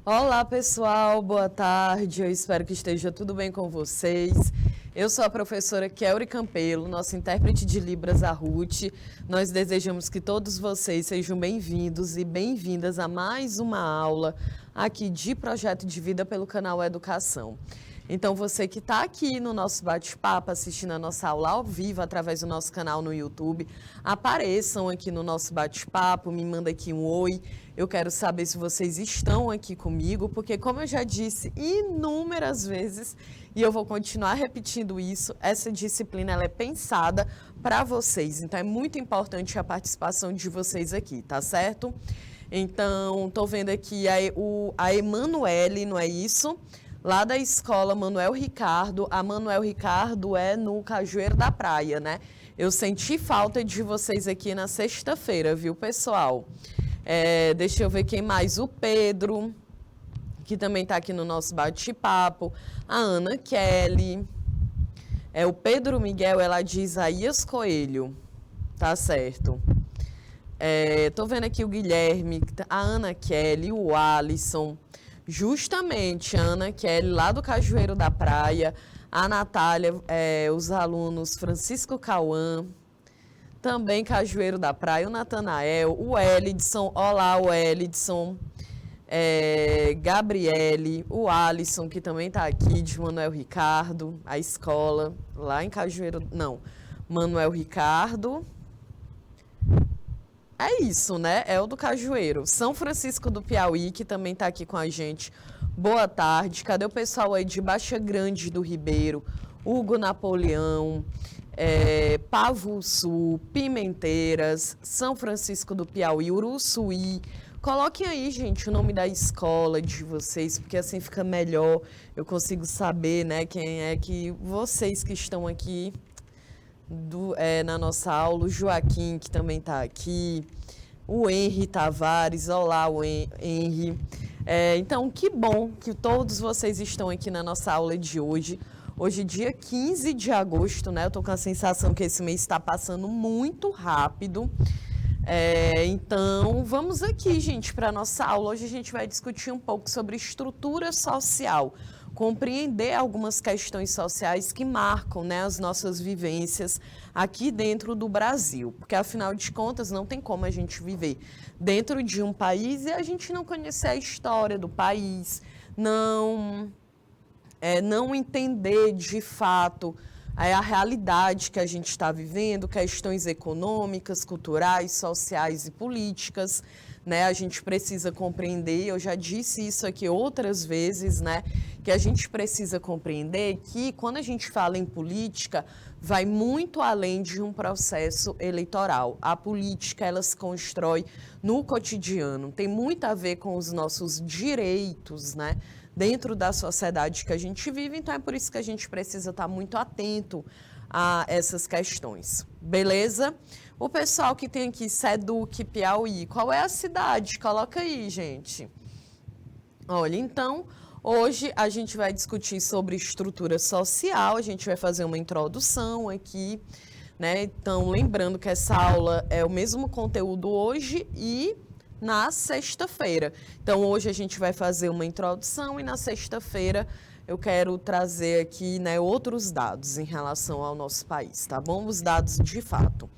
Olá, pessoal, boa tarde. Eu espero que esteja tudo bem com vocês. Eu sou a professora Kelly Campelo, nossa intérprete de Libras, a Ruth. Nós desejamos que todos vocês sejam bem-vindos e bem-vindas a mais uma aula aqui de Projeto de Vida pelo canal Educação. Então, você que está aqui no nosso bate-papo, assistindo a nossa aula ao vivo através do nosso canal no YouTube, apareçam aqui no nosso bate-papo, me manda aqui um oi. Eu quero saber se vocês estão aqui comigo, porque como eu já disse inúmeras vezes, e eu vou continuar repetindo isso, essa disciplina ela é pensada para vocês. Então, é muito importante a participação de vocês aqui, tá certo? Então, estou vendo aqui a Emanuele, não é isso? Lá da escola Manuel Ricardo, a Manuel Ricardo é no Cajueiro da Praia, né? Eu senti falta de vocês aqui na sexta-feira, viu, pessoal? Deixa eu ver quem mais. O Pedro, que também está aqui no nosso bate-papo. A Ana Kelly. O Pedro Miguel, ela de Isaías Coelho. Tá certo. Tô vendo aqui o Guilherme, a Ana Kelly, o Alisson. Justamente, a Ana Kelly, lá do Cajueiro da Praia, a Natália, os alunos Francisco Cauã, também Cajueiro da Praia, o Natanael, o Elidson, olá o Elidson, Gabriele, o Alisson, que também está aqui, de Manuel Ricardo, a escola, lá em Cajueiro, não, Manuel Ricardo. É isso, né? É o do Cajueiro. São Francisco do Piauí, que também está aqui com a gente. Boa tarde. Cadê o pessoal aí de Baixa Grande do Ribeiro? Hugo Napoleão, Pavo Sul, Pimenteiras, São Francisco do Piauí, Uruçuí. Coloquem aí, gente, o nome da escola de vocês, porque assim fica melhor. Eu consigo saber, né, quem é que vocês que estão aqui na nossa aula, o Joaquim, que também está aqui, o Henry Tavares, olá, o Henry. Então, que bom que todos vocês estão aqui na nossa aula de hoje. Hoje, dia 15 de agosto, né? Eu estou com a sensação que esse mês está passando muito rápido. Então, vamos aqui, gente, para a nossa aula. Hoje a gente vai discutir um pouco sobre estrutura social, compreender algumas questões sociais que marcam, né, as nossas vivências aqui dentro do Brasil. Porque, afinal de contas, não tem como a gente viver dentro de um país e a gente não conhecer a história do país, não entender de fato a realidade que a gente está vivendo, questões econômicas, culturais, sociais e políticas, né? A gente precisa compreender, eu já disse isso aqui outras vezes, né? Que a gente precisa compreender que quando a gente fala em política, vai muito além de um processo eleitoral. A política, ela se constrói no cotidiano, tem muito a ver com os nossos direitos, né? Dentro da sociedade que a gente vive, então é por isso que a gente precisa estar muito atento a essas questões, beleza? O pessoal que tem aqui, Seduc, Piauí, qual é a cidade? Coloca aí, gente. Olha, então, hoje a gente vai discutir sobre estrutura social, a gente vai fazer uma introdução aqui, né? Então, lembrando que essa aula é o mesmo conteúdo hoje e na sexta-feira. Então, hoje a gente vai fazer uma introdução e na sexta-feira eu quero trazer aqui, né, outros dados em relação ao nosso país, tá bom? Os dados de fato.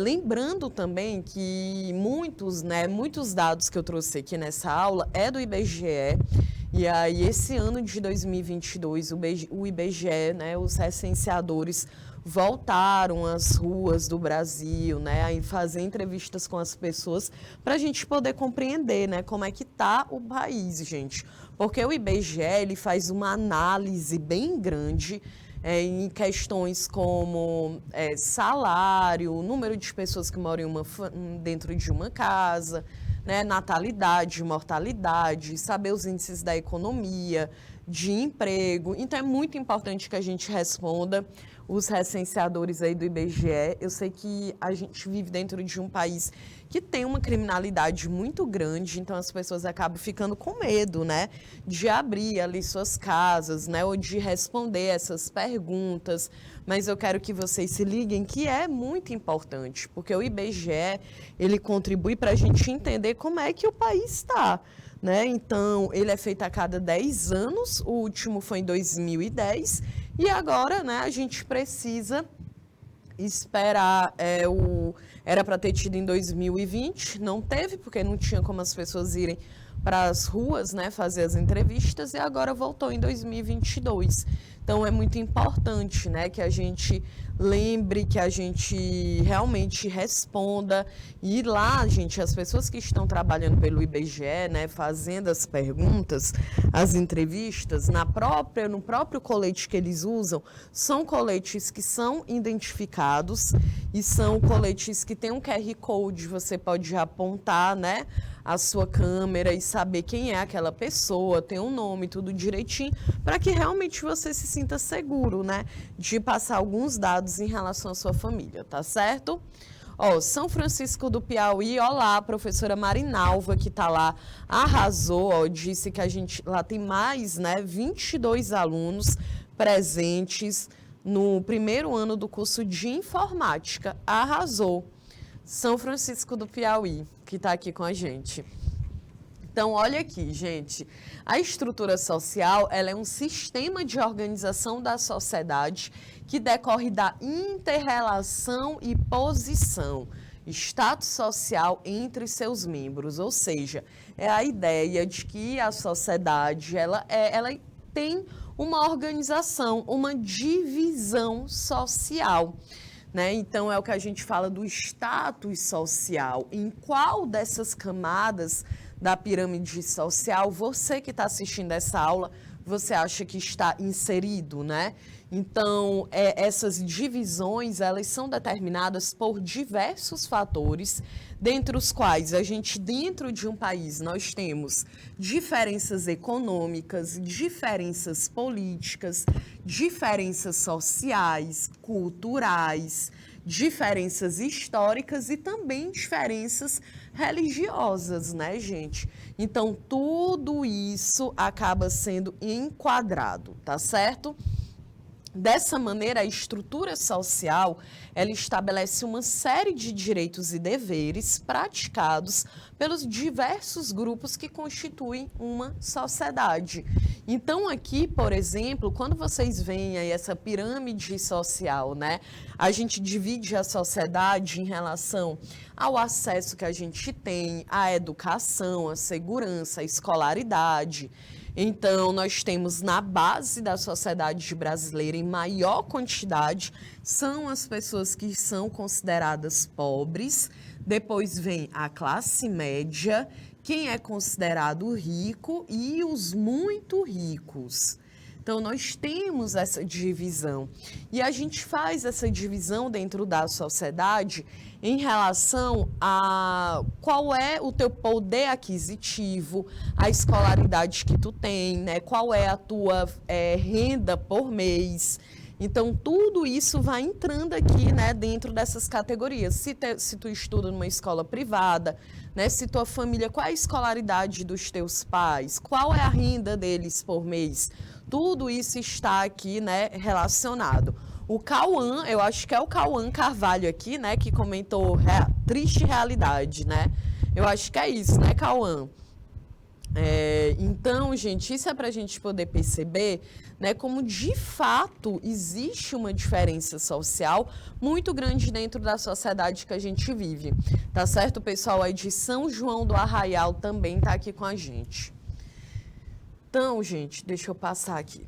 Lembrando também que muitos dados que eu trouxe aqui nessa aula é do IBGE, e aí esse ano de 2022 o IBGE, né, os recenseadores voltaram às ruas do Brasil, né, a fazer entrevistas com as pessoas para a gente poder compreender, né, como é que está o país, gente. Porque o IBGE ele faz uma análise bem grande em questões como salário, número de pessoas que moram dentro de uma casa, né, natalidade, mortalidade, saber os índices da economia, de emprego. Então, é muito importante que a gente responda os recenseadores aí do IBGE. Eu sei que a gente vive dentro de um país que tem uma criminalidade muito grande, então as pessoas acabam ficando com medo, né, de abrir ali suas casas, né, ou de responder essas perguntas. Mas eu quero que vocês se liguem que é muito importante, porque o IBGE, ele contribui para a gente entender como é que o país está. né? Então, ele é feito a cada 10 anos, o último foi em 2010, e agora, né, a gente precisa esperar, era para ter tido em 2020, não teve, porque não tinha como as pessoas irem para as ruas, né, fazer as entrevistas, e agora voltou em 2022. Então, é muito importante, né, que a gente lembre, que a gente realmente responda. E lá, gente, as pessoas que estão trabalhando pelo IBGE, né, fazendo as perguntas, as entrevistas, no próprio colete que eles usam, são coletes que são identificados e são coletes que têm um QR Code, você pode apontar, né, a sua câmera e saber quem é aquela pessoa, tem um nome, tudo direitinho, para que realmente você se sinta seguro, né, de passar alguns dados em relação à sua família, tá certo? Ó, São Francisco do Piauí, olá, a professora Marinalva, que está lá, arrasou, ó, disse que a gente lá tem mais, né, 22 alunos presentes no primeiro ano do curso de informática, arrasou. São Francisco do Piauí, que está aqui com a gente. Então, olha aqui, gente, a estrutura social, ela é um sistema de organização da sociedade que decorre da inter-relação e posição, status social entre seus membros, ou seja, é a ideia de que a sociedade, ela tem uma organização, uma divisão social, né? Então, é o que a gente fala do status social. Em qual dessas camadas da pirâmide social você que está assistindo essa aula, você acha que está inserido, né? Então, essas divisões, elas são determinadas por diversos fatores, dentre os quais a gente, dentro de um país, nós temos diferenças econômicas, diferenças políticas, diferenças sociais, culturais, diferenças históricas e também diferenças religiosas, né, gente? Então, tudo isso acaba sendo enquadrado, tá certo? Dessa maneira, a estrutura social, ela estabelece uma série de direitos e deveres praticados pelos diversos grupos que constituem uma sociedade. Então, aqui, por exemplo, quando vocês veem aí essa pirâmide social, né, a gente divide a sociedade em relação ao acesso que a gente tem à educação, à segurança, à escolaridade. Então, nós temos na base da sociedade brasileira, em maior quantidade, são as pessoas que são consideradas pobres, depois vem a classe média, quem é considerado rico e os muito ricos. Então, nós temos essa divisão. E a gente faz essa divisão dentro da sociedade em relação a qual é o teu poder aquisitivo, a escolaridade que tu tem, né? Qual é a tua renda por mês. Então, tudo isso vai entrando aqui, né, dentro dessas categorias. Se tu estuda numa escola privada, né, se tua família, qual é a escolaridade dos teus pais, qual é a renda deles por mês, tudo isso está aqui, né, relacionado. O Cauã, eu acho que é o Cauã Carvalho aqui, né, que comentou triste realidade, né? Eu acho que é isso, né, Cauã? Então, gente, isso é para a gente poder perceber, né, como de fato existe uma diferença social muito grande dentro da sociedade que a gente vive. Tá certo? O pessoal aí de São João do Arraial também está aqui com a gente. Então, gente, deixa eu passar aqui.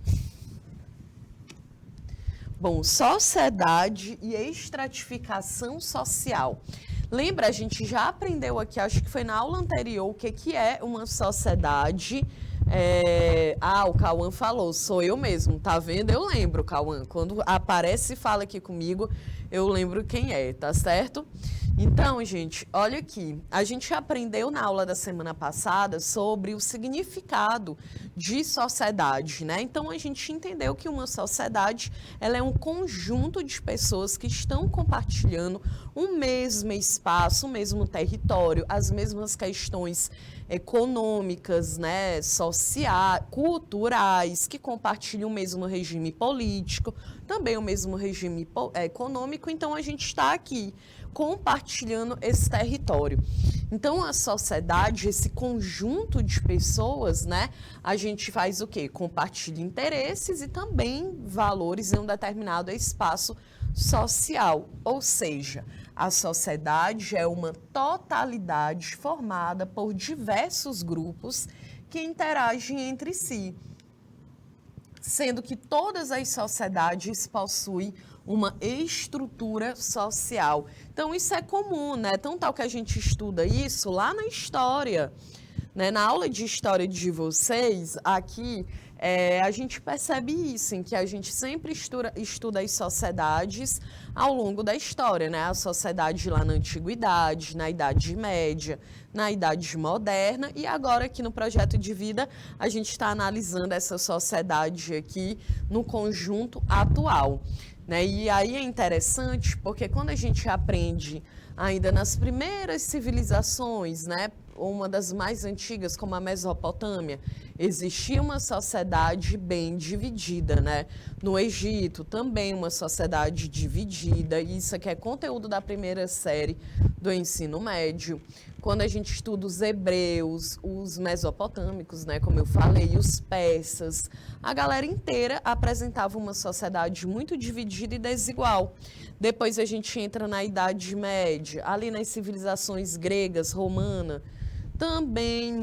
Bom, sociedade e estratificação social. Lembra, a gente já aprendeu aqui, acho que foi na aula anterior, o que é uma sociedade. O Cauã falou, sou eu mesmo, tá vendo? Eu lembro, Cauã. Quando aparece e fala aqui comigo, eu lembro quem é, tá certo? Então, gente, olha aqui, a gente aprendeu na aula da semana passada sobre o significado de sociedade, né? Então, a gente entendeu que uma sociedade, ela é um conjunto de pessoas que estão compartilhando um mesmo espaço, o mesmo território, as mesmas questões econômicas, né, sociais, culturais, que compartilham o mesmo regime político, também o mesmo regime econômico. Então, a gente está aqui compartilhando esse território. Então, a sociedade, esse conjunto de pessoas, né, a gente faz o quê? Compartilha interesses e também valores em um determinado espaço social. Ou seja, a sociedade é uma totalidade formada por diversos grupos que interagem entre si, sendo que todas as sociedades possuem uma estrutura social. Então, isso é comum, né? Tão tal que a gente estuda isso lá na história, né? Na aula de história de vocês, aqui, a gente percebe isso, em que a gente sempre estuda as sociedades ao longo da história, né? A sociedade lá na Antiguidade, na Idade Média, na Idade Moderna, e agora aqui no Projeto de Vida a gente está analisando essa sociedade aqui no conjunto atual, né? E aí é interessante porque quando a gente aprende ainda nas primeiras civilizações, né? Uma das mais antigas, como a Mesopotâmia, existia uma sociedade bem dividida, né? No Egito, também uma sociedade dividida, e isso aqui é conteúdo da primeira série do ensino médio. Quando a gente estuda os hebreus, os mesopotâmicos, né, como eu falei, os persas, a galera inteira apresentava uma sociedade muito dividida e desigual. Depois a gente entra na Idade Média, ali nas civilizações gregas, romana, também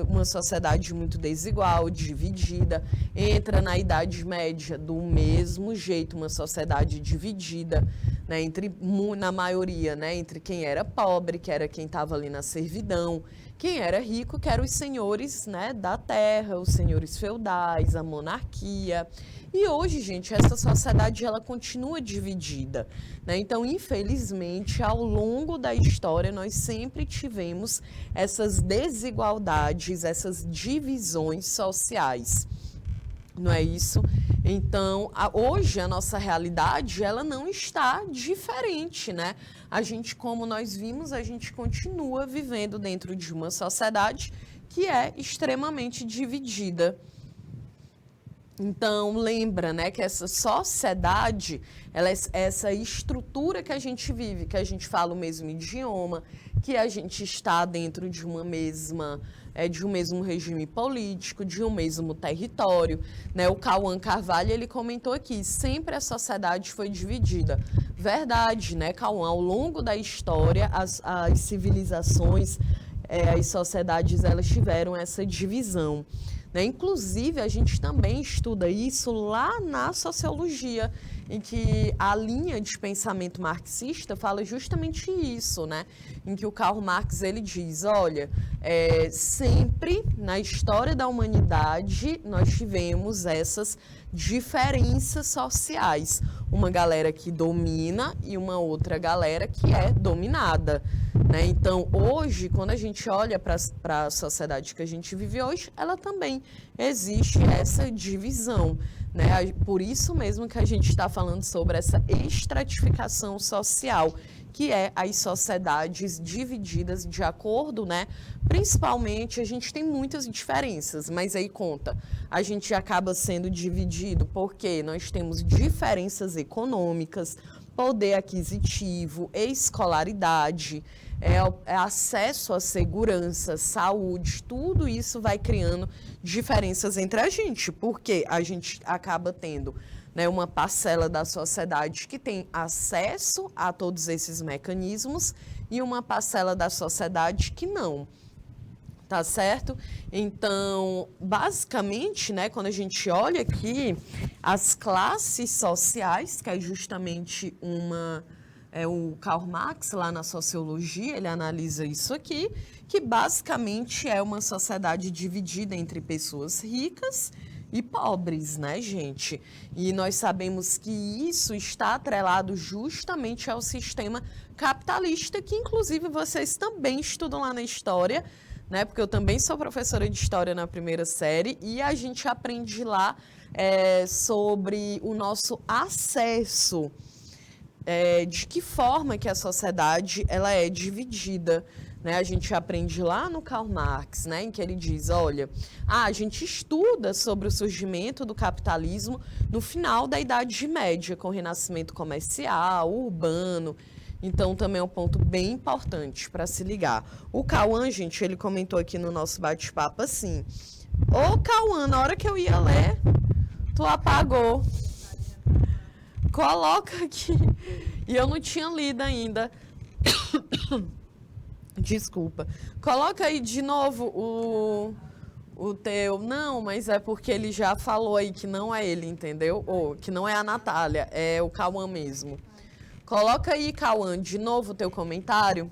uma sociedade muito desigual, dividida. Entra na Idade Média do mesmo jeito, uma sociedade dividida, né, na maioria, né, entre quem era pobre, que era quem estava ali na servidão, quem era rico, que eram os senhores, né, da terra, os senhores feudais, a monarquia. E hoje, gente, essa sociedade ela continua dividida, né? Então, infelizmente, ao longo da história, nós sempre tivemos essas desigualdades, essas divisões sociais. Não é isso? Então, hoje a nossa realidade, ela não está diferente, né? A gente, como nós vimos, a gente continua vivendo dentro de uma sociedade que é extremamente dividida. Então, lembra, né, que essa sociedade, essa estrutura que a gente vive, que a gente fala o mesmo idioma, que a gente está dentro de uma mesma, de um mesmo regime político, de um mesmo território, né? O Cauã Carvalho, ele comentou aqui, sempre a sociedade foi dividida. Verdade, né, Cauã? Ao longo da história, as civilizações, as sociedades, elas tiveram essa divisão. Né? Inclusive, a gente também estuda isso lá na sociologia, em que a linha de pensamento marxista fala justamente isso, né? Em que o Karl Marx ele diz, olha, sempre na história da humanidade nós tivemos essas diferenças sociais. Uma galera que domina e uma outra galera que é dominada. Né? Então, hoje, quando a gente olha para a sociedade que a gente vive hoje, ela também existe essa divisão. Né? Por isso mesmo que a gente está falando sobre essa estratificação social, que é as sociedades divididas de acordo, né? Principalmente, a gente tem muitas diferenças, mas aí conta, a gente acaba sendo dividido porque nós temos diferenças econômicas, poder aquisitivo, escolaridade, acesso à segurança, saúde, tudo isso vai criando diferenças entre a gente, porque a gente acaba tendo, né, uma parcela da sociedade que tem acesso a todos esses mecanismos e uma parcela da sociedade que não. Tá certo? Então, basicamente, né, quando a gente olha aqui, as classes sociais, que é justamente o Karl Marx, lá na sociologia, ele analisa isso aqui, que basicamente é uma sociedade dividida entre pessoas ricas e pobres, né, gente? E nós sabemos que isso está atrelado justamente ao sistema capitalista, que inclusive vocês também estudam lá na história, né? Porque eu também sou professora de história na primeira série e a gente aprende lá sobre o nosso acesso, de que forma que a sociedade ela é dividida. Né? A gente aprende lá no Karl Marx, né, em que ele diz, olha, a gente estuda sobre o surgimento do capitalismo no final da Idade Média, com o renascimento comercial, urbano Então, também é um ponto bem importante para se ligar. O Cauã, gente, ele comentou aqui no nosso bate-papo assim: ô Cauã, na hora que eu ia ler, tu apagou. Coloca aqui. E eu não tinha lido ainda. Desculpa. Coloca aí de novo o teu. Não, mas é porque ele já falou aí que não é ele, entendeu? Ou que não é a Natália, é o Cauã mesmo. Coloca aí, Cauã, de novo o teu comentário.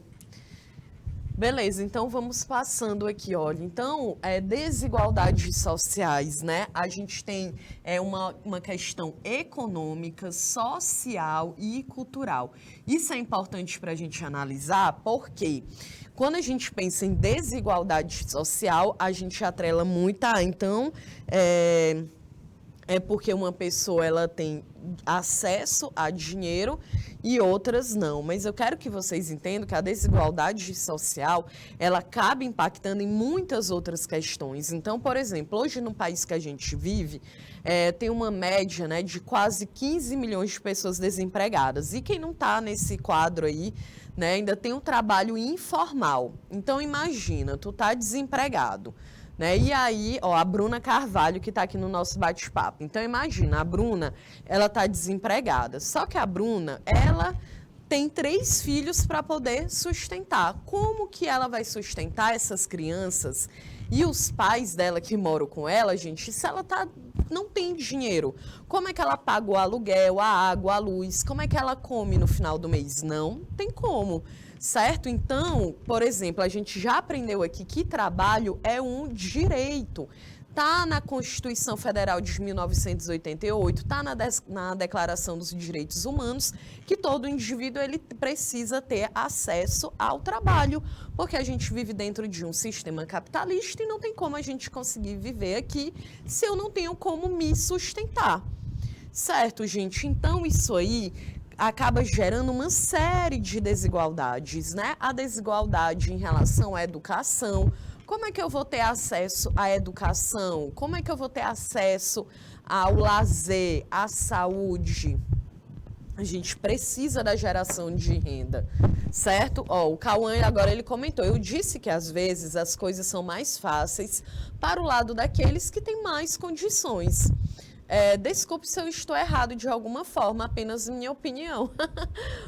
Beleza, então vamos passando aqui, olha. Então, desigualdades sociais, né? A gente tem uma questão econômica, social e cultural. Isso é importante para a gente analisar, porque quando a gente pensa em desigualdade social, a gente atrela muito então, porque uma pessoa ela tem acesso a dinheiro e outras não. Mas eu quero que vocês entendam que a desigualdade social, ela acaba impactando em muitas outras questões. Então, por exemplo, hoje no país que a gente vive, tem uma média, né, de quase 15 milhões de pessoas desempregadas. E quem não está nesse quadro aí, né, ainda tem um trabalho informal. Então, imagina, tu tá desempregado. Né? E aí, ó, a Bruna Carvalho, que está aqui no nosso bate-papo. Então, imagina, a Bruna, ela está desempregada. Só que a Bruna, ela tem 3 filhos para poder sustentar. Como que ela vai sustentar essas crianças e os pais dela que moram com ela, gente, se ela não tem dinheiro? Como é que ela paga o aluguel, a água, a luz? Como é que ela come no final do mês? Não tem como. Certo? Então, por exemplo, a gente já aprendeu aqui que trabalho é um direito. Está na Constituição Federal de 1988, está na Declaração dos Direitos Humanos, que todo indivíduo ele precisa ter acesso ao trabalho, porque a gente vive dentro de um sistema capitalista e não tem como a gente conseguir viver aqui se eu não tenho como me sustentar. Certo, gente? Então, isso aí acaba gerando uma série de desigualdades, né? A desigualdade em relação à educação. Como é que eu vou ter acesso à educação? Como é que eu vou ter acesso ao lazer, à saúde? A gente precisa da geração de renda, certo? Ó, o Cauã agora ele comentou, eu disse que às vezes as coisas são mais fáceis para o lado daqueles que têm mais condições. Desculpe se eu estou errado de alguma forma, apenas minha opinião.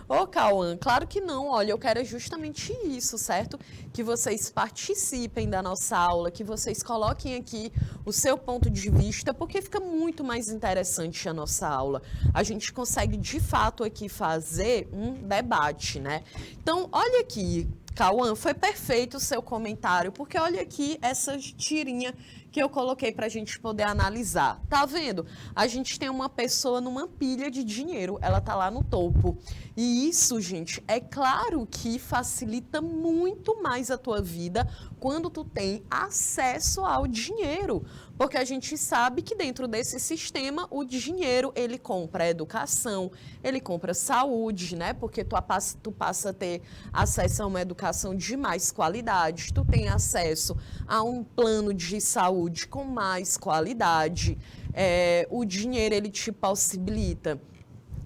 Ô, Cauã, claro que não. Olha, eu quero justamente isso, certo? Que vocês participem da nossa aula, que vocês coloquem aqui o seu ponto de vista, porque fica muito mais interessante a nossa aula. A gente consegue, de fato, aqui fazer um debate, né? Então, olha aqui, Cauã, foi perfeito o seu comentário, porque olha aqui essa tirinha que eu coloquei para a gente poder analisar. Tá vendo? A gente tem uma pessoa numa pilha de dinheiro, ela tá lá no topo. E isso, gente, é claro que facilita muito mais a tua vida quando tu tem acesso ao dinheiro. Porque a gente sabe que dentro desse sistema, o dinheiro, ele compra educação, ele compra saúde, né? Porque tu passa a ter acesso a uma educação de mais qualidade, tu tem acesso a um plano de saúde com mais qualidade. O dinheiro, ele te possibilita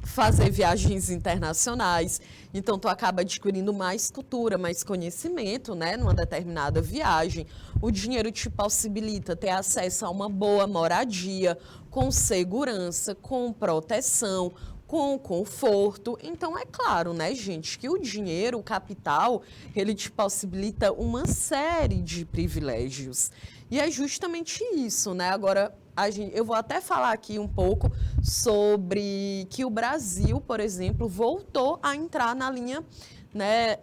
fazer viagens internacionais, então tu acaba adquirindo mais cultura, mais conhecimento, né, numa determinada viagem. O dinheiro te possibilita ter acesso a uma boa moradia, com segurança, com proteção, com conforto. Então, é claro, né, gente, que o dinheiro, o capital, ele te possibilita uma série de privilégios. E é justamente isso, né? Agora, eu vou até falar aqui um pouco sobre que o Brasil, por exemplo, voltou a entrar na linha, né,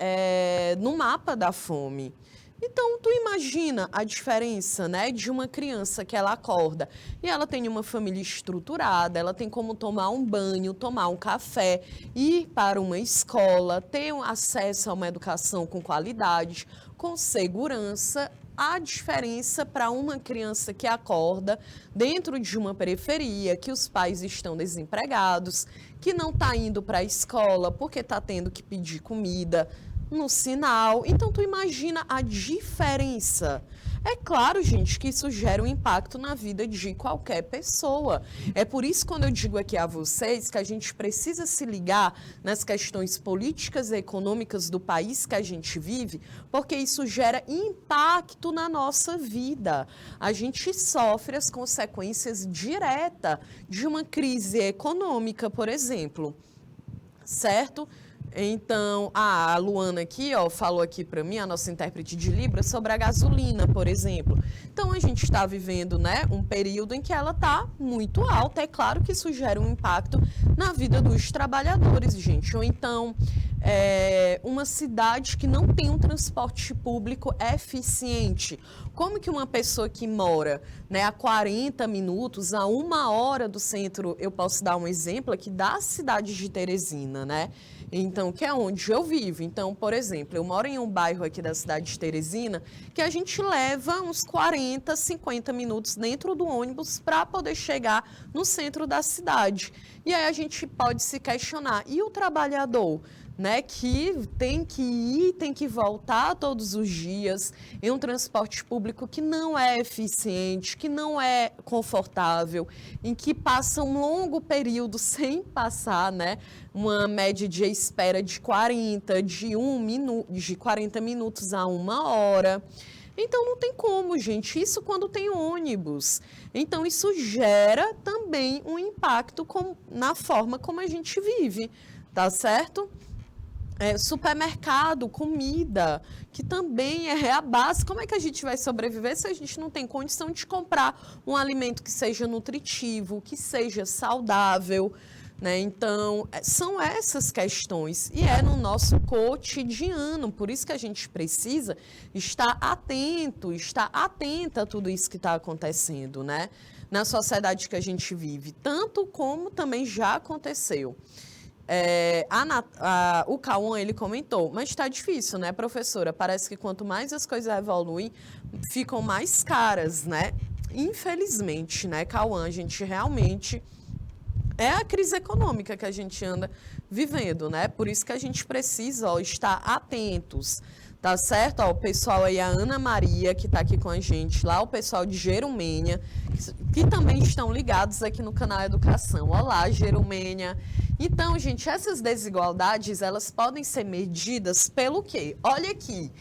no mapa da fome. Então, tu imagina a diferença, né, de uma criança que ela acorda e ela tem uma família estruturada, ela tem como tomar um banho, tomar um café, ir para uma escola, ter acesso a uma educação com qualidade, com segurança. A diferença para uma criança que acorda dentro de uma periferia, que os pais estão desempregados, que não está indo para a escola porque está tendo que pedir comida no sinal. Então, tu imagina a diferença. É claro, gente, que isso gera um impacto na vida de qualquer pessoa. É por isso, quando eu digo aqui a vocês que a gente precisa se ligar nas questões políticas e econômicas do país que a gente vive, porque isso gera impacto na nossa vida. A gente sofre as consequências diretas de uma crise econômica, por exemplo, certo? Então, a Luana aqui, ó, falou aqui para mim, a nossa intérprete de Libras, sobre a gasolina, por exemplo. Então, a gente está vivendo, né, um período em que ela está muito alta. É claro que isso gera um impacto na vida dos trabalhadores, gente. Ou então, uma cidade que não tem um transporte público eficiente. Como que uma pessoa que mora, né, a 40 minutos, a 1 hora do centro, eu posso dar um exemplo aqui da cidade de Teresina, né? Então, que é onde eu vivo. Então, por exemplo, eu moro em um bairro aqui da cidade de Teresina que a gente leva uns 40, 50 minutos dentro do ônibus para poder chegar no centro da cidade. E aí a gente pode se questionar, e o trabalhador, né, que tem que ir, tem que voltar todos os dias em um transporte público que não é eficiente, que não é confortável, em que passa um longo período sem passar, né, uma média de espera de 40, de 40 minutos a 1 hora. Então, não tem como, gente. Isso quando tem ônibus. Então, isso gera também um impacto na forma como a gente vive, tá certo? Supermercado, comida, que também é a base. Como é que a gente vai sobreviver se a gente não tem condição de comprar um alimento que seja nutritivo, que seja saudável, né? Então, são essas questões e é no nosso cotidiano, por isso que a gente precisa estar atento, estar atenta a tudo isso que está acontecendo, né? Na sociedade que a gente vive, tanto como também já aconteceu. O Cauã, ele comentou, mas está difícil, né, professora? Parece que quanto mais as coisas evoluem, ficam mais caras, né? Infelizmente, né, Cauã, a gente realmente... É a crise econômica que a gente anda vivendo, né? Por isso que a gente precisa, ó, estar atentos, tá certo? Ó, o pessoal aí, a Ana Maria, que está aqui com a gente, lá o pessoal de Jerumênia, que também estão ligados aqui no canal Educação. Olá, Jerumênia. Então, gente, essas desigualdades, elas podem ser medidas pelo quê? Olha aqui,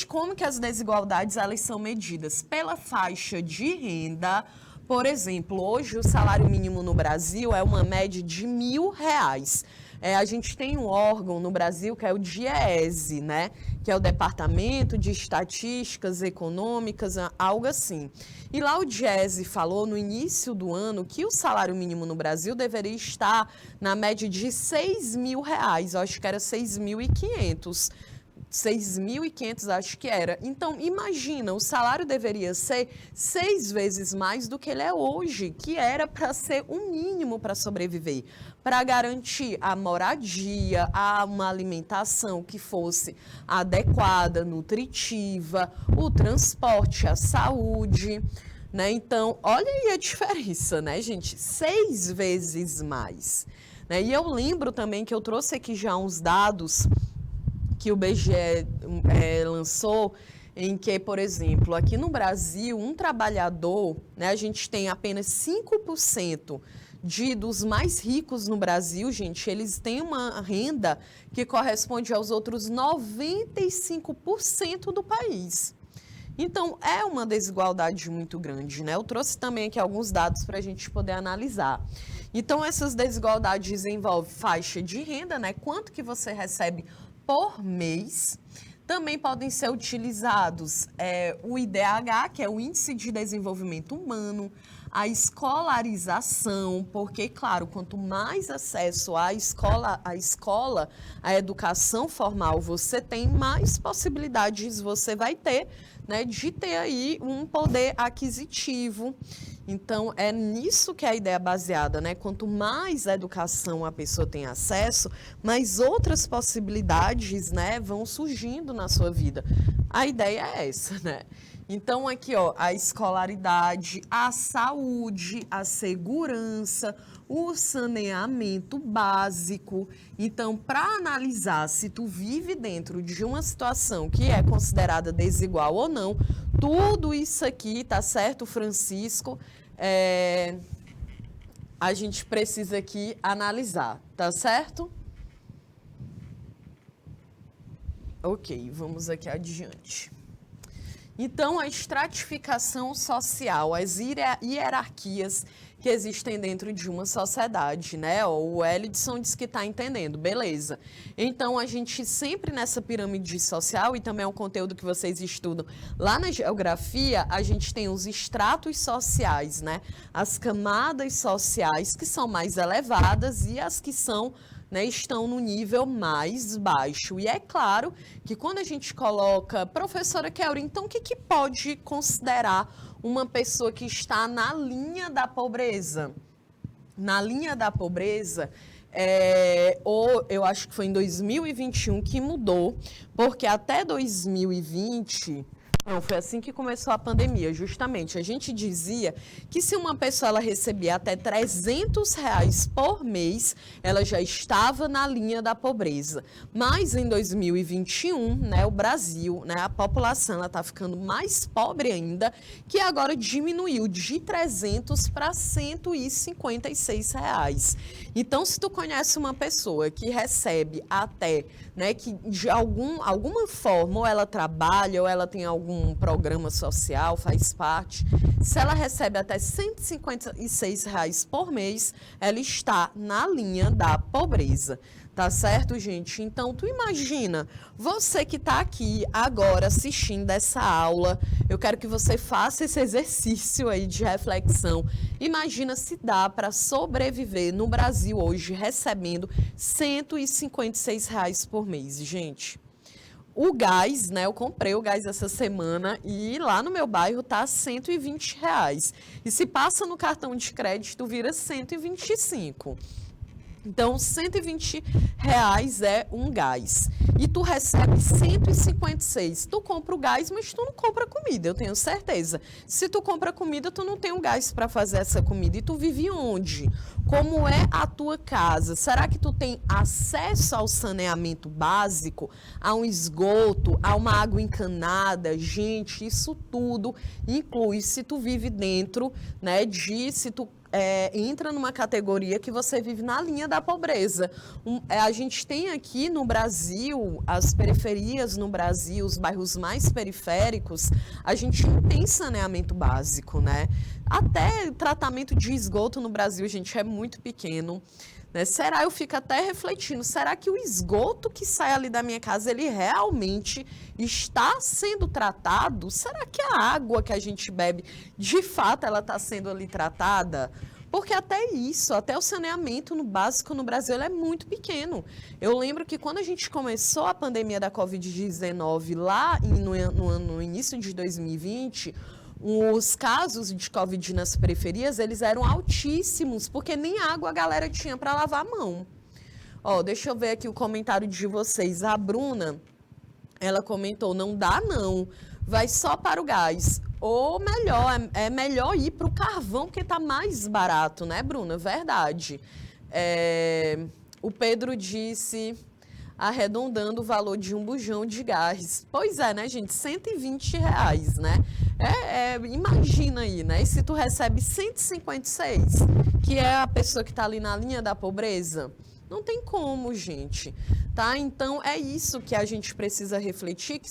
como que as desigualdades, elas são medidas? Pela faixa de renda. Por exemplo, hoje o salário mínimo no Brasil é uma média de R$1.000. A gente tem um órgão no Brasil que é o DIEESE, né? Que é o Departamento de Estatísticas Econômicas, algo assim. E lá o DIEESE falou no início do ano que o salário mínimo no Brasil deveria estar na média de R$6.000. Eu acho que era 6.500. 6.500, acho que era. Então, imagina, o salário deveria ser 6 vezes mais do que ele é hoje, que era para ser o mínimo para sobreviver, para garantir a moradia, uma alimentação que fosse adequada, nutritiva, o transporte, a saúde, né? Então, olha aí a diferença, né, gente? 6 vezes mais, né? E eu lembro também que eu trouxe aqui já uns dados que o BGE lançou, em que, por exemplo, aqui no Brasil, um trabalhador, né, a gente tem apenas 5% dos mais ricos no Brasil, gente, eles têm uma renda que corresponde aos outros 95% do país. Então, é uma desigualdade muito grande, né? Eu trouxe também aqui alguns dados para a gente poder analisar. Então, essas desigualdades envolvem faixa de renda, né? Quanto que você recebe por mês. Também podem ser utilizados o IDH, que é o Índice de Desenvolvimento Humano, a escolarização, porque, claro, quanto mais acesso à escola, à educação formal você tem, mais possibilidades você vai ter, né, de ter aí um poder aquisitivo. Então, é nisso que é a ideia é baseada, né? Quanto mais educação a pessoa tem acesso, mais outras possibilidades, né, vão surgindo na sua vida. A ideia é essa, né? Então, aqui, ó, a escolaridade, a saúde, a segurança, o saneamento básico. Então, para analisar se tu vive dentro de uma situação que é considerada desigual ou não, tudo isso aqui, tá certo, Francisco? A gente precisa aqui analisar, tá certo? Ok, vamos aqui adiante. Então, a estratificação social, as hierarquias que existem dentro de uma sociedade, né? O Elidson diz que está entendendo, beleza. Então, a gente sempre nessa pirâmide social, e também é um conteúdo que vocês estudam lá na geografia, a gente tem os estratos sociais, né? As camadas sociais que são mais elevadas e as que são... né, estão no nível mais baixo. E é claro que quando a gente coloca, professora Kelly, então o que pode considerar uma pessoa que está na linha da pobreza? Na linha da pobreza, ou eu acho que foi em 2021 que mudou, porque até 2020... Não, foi assim que começou a pandemia, justamente. A gente dizia que se uma pessoa ela recebia até R$300 por mês, ela já estava na linha da pobreza. Mas em 2021, né, o Brasil, né, a população está ficando mais pobre ainda, que agora diminuiu de 300 para R$156. Então, se tu conhece uma pessoa que recebe até, né, que de alguma forma, ou ela trabalha, ou ela tem algum programa social, faz parte, se ela recebe até R$156 por mês, ela está na linha da pobreza. Tá certo, gente? Então, tu imagina, você que está aqui agora assistindo essa aula, eu quero que você faça esse exercício aí de reflexão. Imagina se dá para sobreviver no Brasil hoje recebendo R$156 por mês, gente. O gás, né? Eu comprei o gás essa semana e lá no meu bairro tá R$120. E se passa no cartão de crédito, vira 125. Então, R$120 é um gás. E tu recebe 156. Tu compra o gás, mas tu não compra comida, eu tenho certeza. Se tu compra comida, tu não tem um gás para fazer essa comida. E tu vive onde? Como é a tua casa? Será que tu tem acesso ao saneamento básico, a um esgoto, a uma água encanada? Gente, isso tudo inclui se tu vive dentro, né, se tu entra numa categoria que você vive na linha da pobreza. A gente tem aqui no Brasil, as periferias no Brasil, os bairros mais periféricos, a gente não tem saneamento básico, né? Até tratamento de esgoto no Brasil, gente, é muito pequeno. Né? Será, eu fico até refletindo, será que o esgoto que sai ali da minha casa, ele realmente está sendo tratado? Será que a água que a gente bebe, de fato, ela está sendo ali tratada? Porque até isso, até o saneamento no básico no Brasil, ele é muito pequeno. Eu lembro que quando a gente começou a pandemia da Covid-19 lá no início de 2020, os casos de Covid nas periferias, eles eram altíssimos, porque nem água a galera tinha para lavar a mão. Ó, deixa eu ver aqui o comentário de vocês. A Bruna, ela comentou, não dá não, vai só para o gás. Ou melhor, é melhor ir para o carvão, porque está mais barato, né, Bruna? Verdade. O Pedro disse, arredondando o valor de um bujão de gás. Pois é, né, gente? R$120, né? Imagina aí, né? E se tu recebe 156, que é a pessoa que está ali na linha da pobreza, não tem como, gente, tá? Então, é isso que a gente precisa refletir, que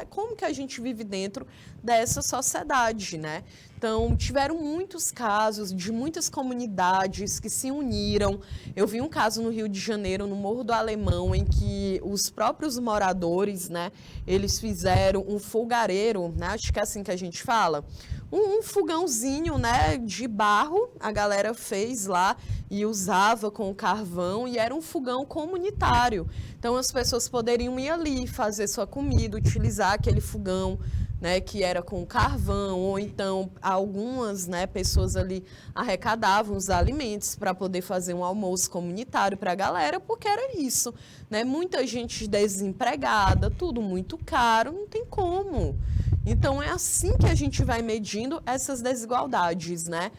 como que a gente vive dentro dessa sociedade, né? Então, tiveram muitos casos de muitas comunidades que se uniram. Eu vi um caso no Rio de Janeiro, no Morro do Alemão, em que os próprios moradores, né, eles fizeram um fogareiro, né, acho que é assim que a gente fala, um fogãozinho, né, de barro, a galera fez lá e usava com carvão, e era um fogão comunitário. Então, as pessoas poderiam ir ali, fazer sua comida, utilizar aquele fogão, né, que era com carvão, ou então algumas, né, pessoas ali arrecadavam os alimentos para poder fazer um almoço comunitário para a galera, porque era isso, né, muita gente desempregada, tudo muito caro, não tem como. Então, é assim que a gente vai medindo essas desigualdades, né?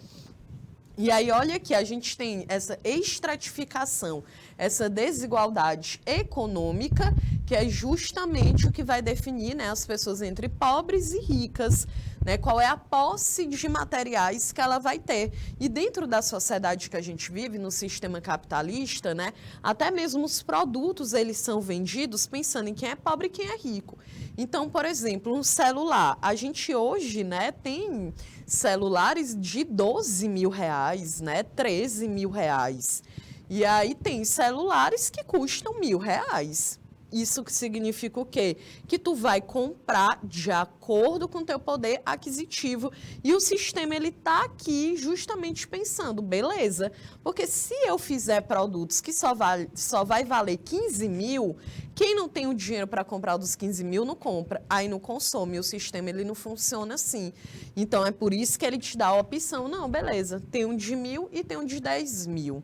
E aí, olha que a gente tem essa estratificação, essa desigualdade econômica, que é justamente o que vai definir, né, as pessoas entre pobres e ricas, né, qual é a posse de materiais que ela vai ter. E dentro da sociedade que a gente vive, no sistema capitalista, né, até mesmo os produtos, eles são vendidos pensando em quem é pobre e quem é rico. Então, por exemplo, um celular. A gente hoje, né, tem celulares de 12 mil reais, né, 13 mil reais. E aí tem celulares que custam R$ 1.000. Isso que significa o quê? Que tu vai comprar de acordo com o teu poder aquisitivo. E o sistema, ele tá aqui justamente pensando, beleza, porque se eu fizer produtos que só vai valer 15 mil, quem não tem o dinheiro para comprar o dos 15 mil não compra, aí não consome. E o sistema, ele não funciona assim. Então, é por isso que ele te dá a opção, não, beleza, tem um de 1.000 e tem um de 10 mil.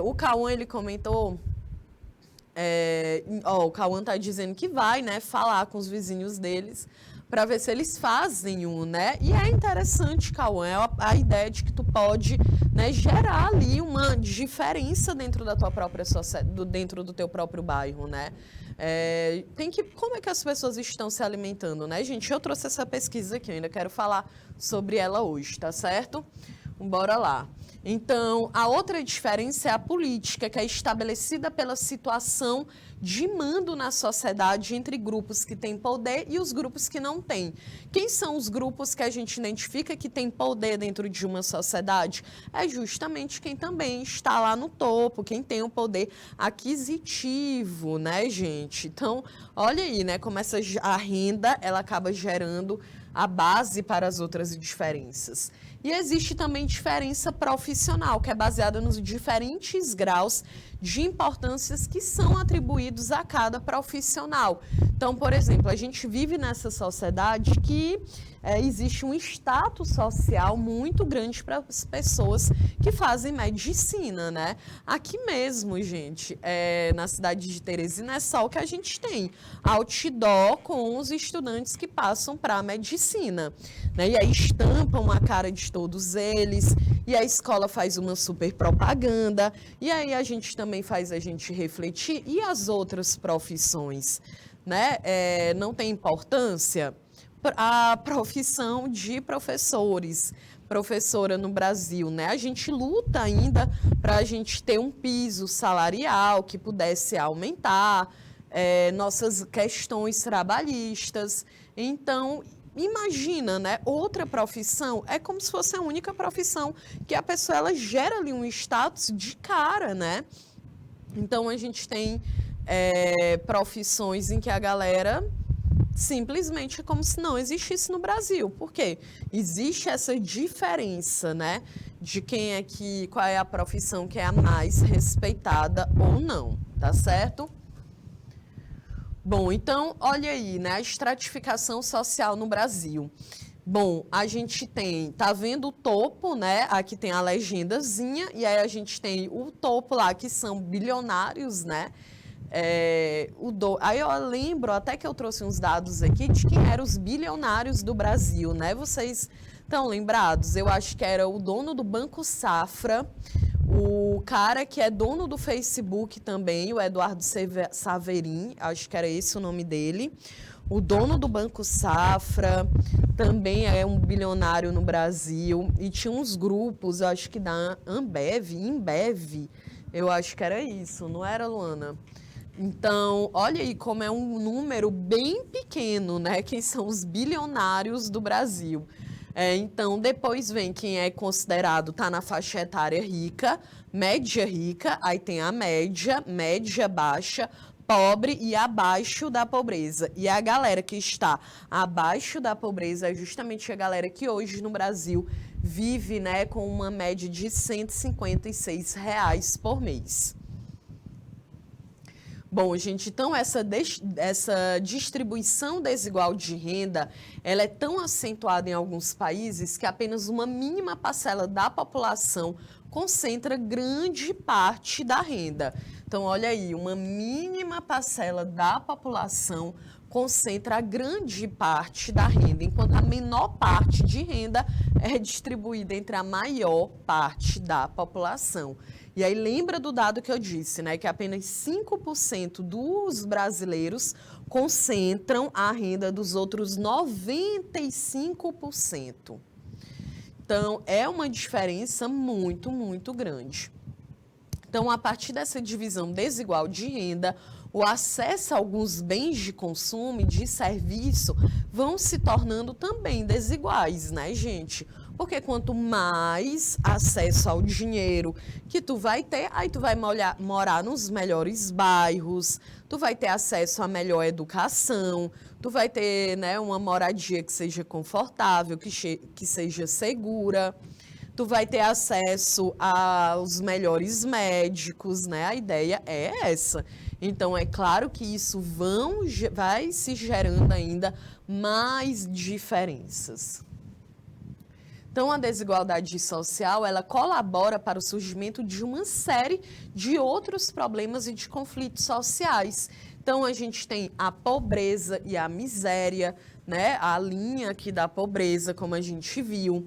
O Cauã, ele comentou... o Cauã está dizendo que vai, né, falar com os vizinhos deles para ver se eles fazem né? E é interessante, Cauã, a ideia de que tu pode, né, gerar ali uma diferença dentro da tua própria sociedade, dentro do teu próprio bairro, né? Como é que as pessoas estão se alimentando, né, gente? Eu trouxe essa pesquisa aqui, eu ainda quero falar sobre ela hoje, tá certo? Bora lá. Então, a outra diferença é a política, que é estabelecida pela situação de mando na sociedade entre grupos que têm poder e os grupos que não têm. Quem são os grupos que a gente identifica que têm poder dentro de uma sociedade? É justamente quem também está lá no topo, quem tem o poder aquisitivo, né, gente? Então, olha aí, né, como a renda, ela acaba gerando a base para as outras diferenças. E existe também diferença profissional, que é baseada nos diferentes graus de importâncias que são atribuídos a cada profissional. Então, por exemplo, a gente vive nessa sociedade que existe um status social muito grande para as pessoas que fazem medicina, né? Aqui mesmo, gente, na cidade de Teresina, é só o que a gente tem. Outdoor com os estudantes que passam para a medicina, né? E aí estampam a cara de todos eles, e a escola faz uma super propaganda, e aí a gente também faz a gente refletir, e as outras profissões, né? Não tem importância? A profissão de professora no Brasil, né? A gente luta ainda para a gente ter um piso salarial que pudesse aumentar, nossas questões trabalhistas. Então, imagina, né? Outra profissão é como se fosse a única profissão que a pessoa ela gera ali um status de cara, né? Então, a gente tem profissões em que a galera simplesmente é como se não existisse no Brasil. Por quê? Existe essa diferença, né? De qual é a profissão que é a mais respeitada ou não, tá certo? Bom, então, olha aí, né? A estratificação social no Brasil. Bom, a gente tá vendo o topo, né? Aqui tem a legendazinha, e aí a gente tem o topo lá, que são bilionários, né? Aí eu lembro até que eu trouxe uns dados aqui de quem eram os bilionários do Brasil, né? Vocês estão lembrados? Eu acho que era o dono do Banco Safra, o cara que é dono do Facebook também, o Eduardo Saverin, acho que era esse o nome dele. O dono do Banco Safra também é um bilionário no Brasil. E tinha uns grupos, eu acho que da Embev, eu acho que era isso, não era, Luana? Então, olha aí como é um número bem pequeno, né? Quem são os bilionários do Brasil. Então, depois vem quem é considerado, tá na faixa etária rica, média rica, aí tem a média, média baixa, pobre e abaixo da pobreza. E a galera que está abaixo da pobreza é justamente a galera que hoje no Brasil vive, né, com uma média de R$ 156 por mês. Bom, gente, então essa distribuição desigual de renda, ela é tão acentuada em alguns países que apenas uma mínima parcela da população concentra grande parte da renda. Então, olha aí, uma mínima parcela da população concentra a grande parte da renda, enquanto a menor parte de renda é distribuída entre a maior parte da população. E aí lembra do dado que eu disse, né, que apenas 5% dos brasileiros concentram a renda dos outros 95%. Então, é uma diferença muito, muito grande. Então, a partir dessa divisão desigual de renda, o acesso a alguns bens de consumo e de serviço vão se tornando também desiguais, né, gente? Porque quanto mais acesso ao dinheiro que tu vai ter, aí tu vai morar nos melhores bairros, tu vai ter acesso à melhor educação, tu vai ter, né, uma moradia que seja confortável, que seja segura, tu vai ter acesso aos melhores médicos, né? A ideia é essa. Então, é claro que isso vai se gerando ainda mais diferenças. Então, a desigualdade social, ela colabora para o surgimento de uma série de outros problemas e de conflitos sociais. Então, a gente tem a pobreza e a miséria, né? A linha aqui da pobreza, como a gente viu.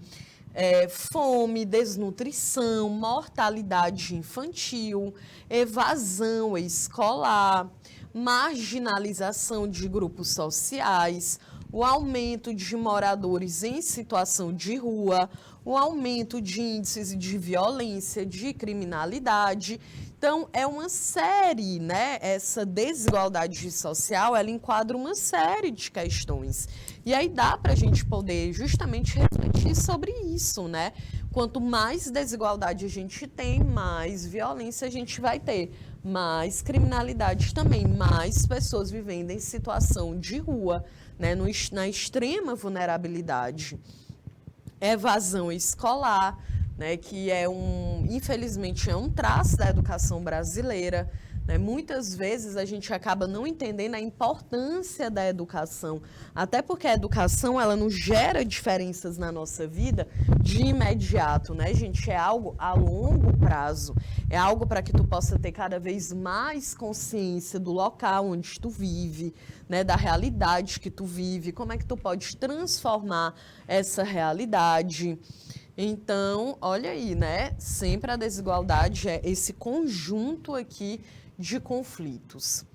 Fome, desnutrição, mortalidade infantil, evasão escolar, marginalização de grupos sociais, o aumento de moradores em situação de rua, o aumento de índices de violência, de criminalidade. Então, é uma série, né? Essa desigualdade social, ela enquadra uma série de questões. E aí dá para a gente poder justamente refletir sobre isso, né? Quanto mais desigualdade a gente tem, mais violência a gente vai ter, mais criminalidade também, mais pessoas vivendo em situação de rua, né? Na extrema vulnerabilidade. Evasão escolar, né, que infelizmente é um traço da educação brasileira, né? Muitas vezes a gente acaba não entendendo a importância da educação, até porque a educação ela não gera diferenças na nossa vida de imediato, né, gente? É algo a longo prazo, é algo para que tu possa ter cada vez mais consciência do local onde tu vive, né, da realidade que tu vive, como é que tu pode transformar essa realidade. Então, olha aí, né? Sempre a desigualdade é esse conjunto aqui de conflitos.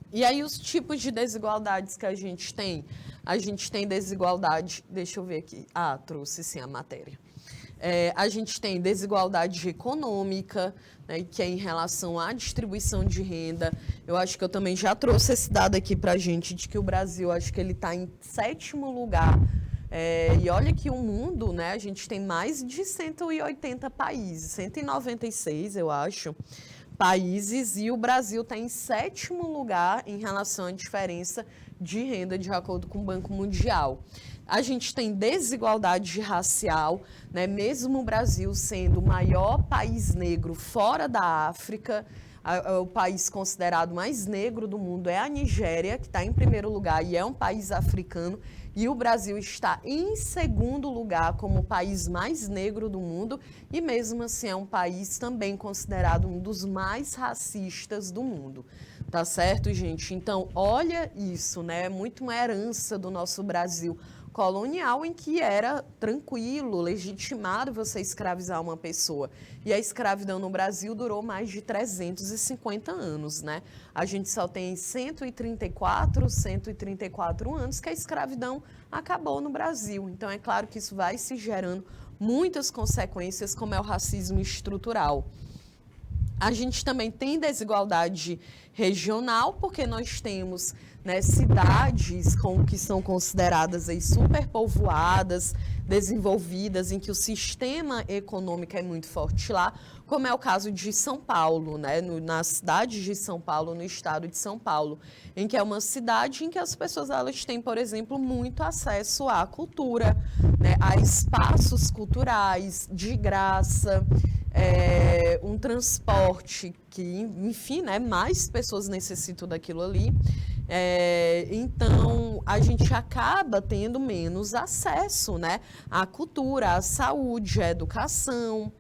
E aí, os tipos de desigualdades que a gente tem? A gente tem desigualdade... Deixa eu ver aqui. Ah, trouxe sim a matéria. A gente tem desigualdade econômica, né, que é em relação à distribuição de renda. Eu acho que eu também já trouxe esse dado aqui para a gente, de que o Brasil, acho que ele está em 7º lugar. E olha que o mundo, né, a gente tem mais de 180 países, 196, eu acho, países, e o Brasil está em 7º lugar em relação à diferença de renda, de acordo com o Banco Mundial. A gente tem desigualdade racial, né, mesmo o Brasil sendo o maior país negro fora da África. O país considerado mais negro do mundo é a Nigéria, que está em 1º lugar e é um país africano. E o Brasil está em 2º lugar como o país mais negro do mundo e mesmo assim é um país também considerado um dos mais racistas do mundo. Tá certo, gente? Então, olha isso, né? É muito uma herança do nosso Brasil colonial, em que era tranquilo, legitimado você escravizar uma pessoa. E a escravidão no Brasil durou mais de 350 anos, né? A gente só tem 134 anos que a escravidão acabou no Brasil. Então, é claro que isso vai se gerando muitas consequências, como é o racismo estrutural. A gente também tem desigualdade regional, porque nós temos, né, cidades que são consideradas aí superpovoadas, desenvolvidas, em que o sistema econômico é muito forte lá, como é o caso de São Paulo, né, na cidade de São Paulo, no estado de São Paulo, em que é uma cidade em que as pessoas elas têm, por exemplo, muito acesso à cultura, né, a espaços culturais de graça, um transporte que, enfim, né, mais pessoas necessitam daquilo ali. Então, a gente acaba tendo menos acesso, né, à cultura, à saúde, à educação.